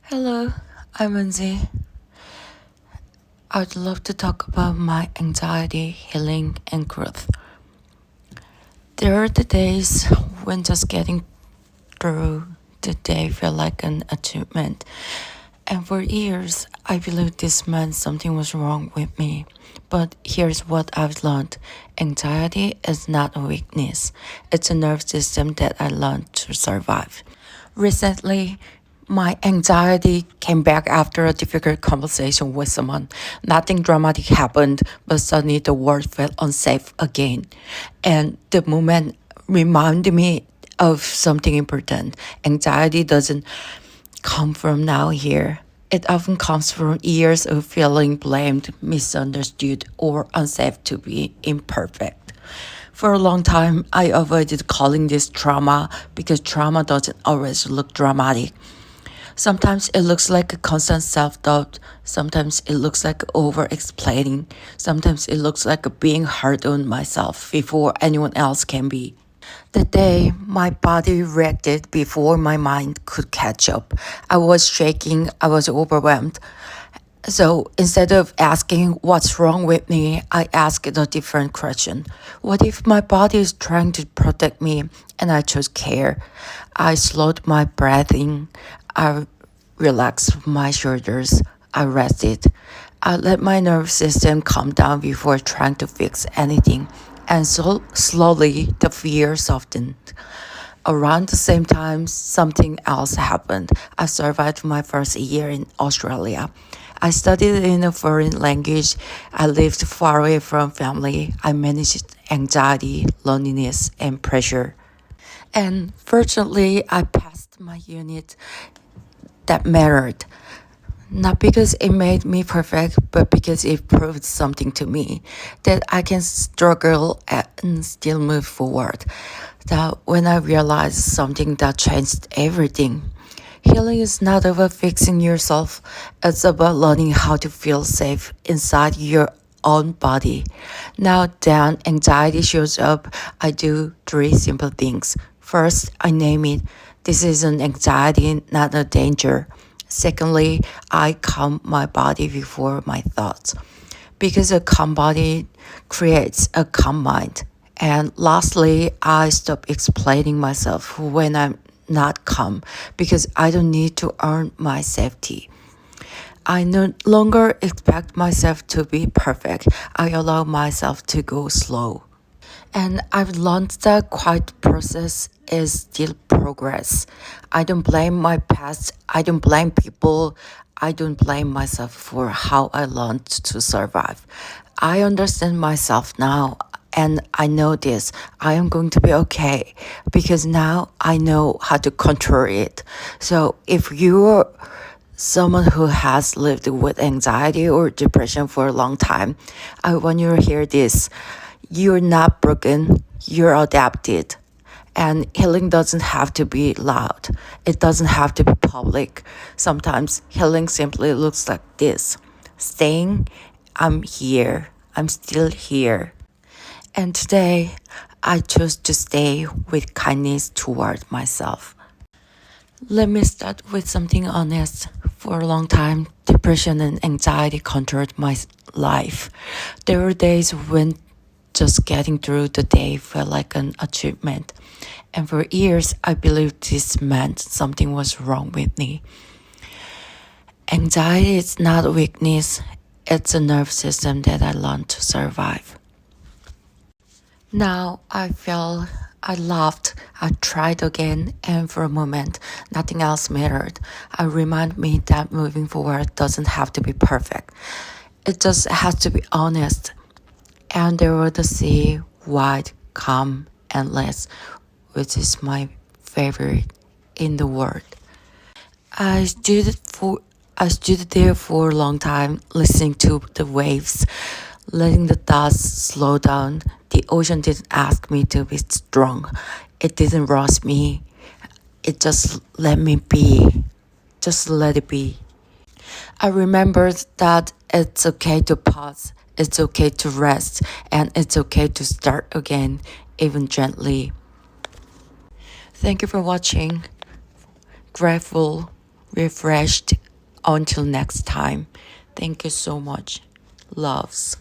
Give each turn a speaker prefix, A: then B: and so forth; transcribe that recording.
A: Hello, I'm Lindsay. I'd love to talk about my anxiety, healing, and growth. There are the days when just getting through the day felt like an achievement. And for years, I believed this meant something was wrong with me. But here's what I've learned. Anxiety is not a weakness. It's a nerve system that I learned to survive. Recently, my anxiety came back after a difficult conversation with someone. Nothing dramatic happened, but suddenly the world felt unsafe again. And the moment reminded me of something important. Anxiety doesn't come from now here. It often comes from years of feeling blamed, misunderstood, or unsafe to be imperfect. For a long time, I avoided calling this trauma because trauma doesn't always look dramatic. Sometimes it looks like a constant self doubt. Sometimes it looks like over explaining. Sometimes it looks like being hard on myself before anyone else can be. The day my body reacted before my mind could catch up. I was shaking, I was overwhelmed. So instead of asking what's wrong with me, I asked a different question. What if my body is trying to protect me and I chose care? I slowed my breathing. I relaxed my shoulders. I rested. I let my nervous system calm down before trying to fix anything. And so slowly the fear softened. Around the same time, something else happened. I survived my first year in Australia. I studied in a foreign language. I lived far away from family. I managed anxiety, loneliness, and pressure. And fortunately, I passed my unit that mattered. Not because it made me perfect, but because it proved something to me that I can struggle and still move forward. That when I realized something that changed everything. Healing is not about fixing yourself, it's about learning how to feel safe inside your own body. Now, then anxiety shows up, I do three simple things. First, I name it. This is an anxiety, not a danger. Secondly, I calm my body before my thoughts because a calm body creates a calm mind. And lastly, I stop explaining myself when I'm not calm because I don't need to earn my safety. I no longer expect myself to be perfect. I allow myself to go slow. And I've learned that quiet process is still progress. I don't blame my past. I don't blame people. I don't blame myself for how I learned to survive. I understand myself now and I know this. I am going to be okay because now I know how to control it. So if you're someone who has lived with anxiety or depression for a long time, I want you to hear this. You're not broken, you're adapted. And healing doesn't have to be loud, it doesn't have to be public. Sometimes healing simply looks like this: staying, I'm here, I'm still here. And today, I chose to stay with kindness toward myself. Let me start with something honest. For a long time, depression and anxiety controlled my life. There were days when just getting through the day felt like an achievement. And for years, I believed this meant something was wrong with me. Anxiety is not a weakness, it's a nerve system that I learned to survive. Now I felt, I laughed, I tried again, and for a moment, nothing else mattered. I remind me that moving forward doesn't have to be perfect. It just has to be honest. And there was the sea, wide, calm, endless, which is my favorite in the world. I stood for I stood there for a long time, listening to the waves, letting the dust slow down. The ocean didn't ask me to be strong. It didn't rush me. It just let me be. Just let it be. I remembered that it's okay to pause, it's okay to rest, and it's okay to start again, even gently. Thank you for watching. Grateful, refreshed. Until next time, thank you so much. Loves.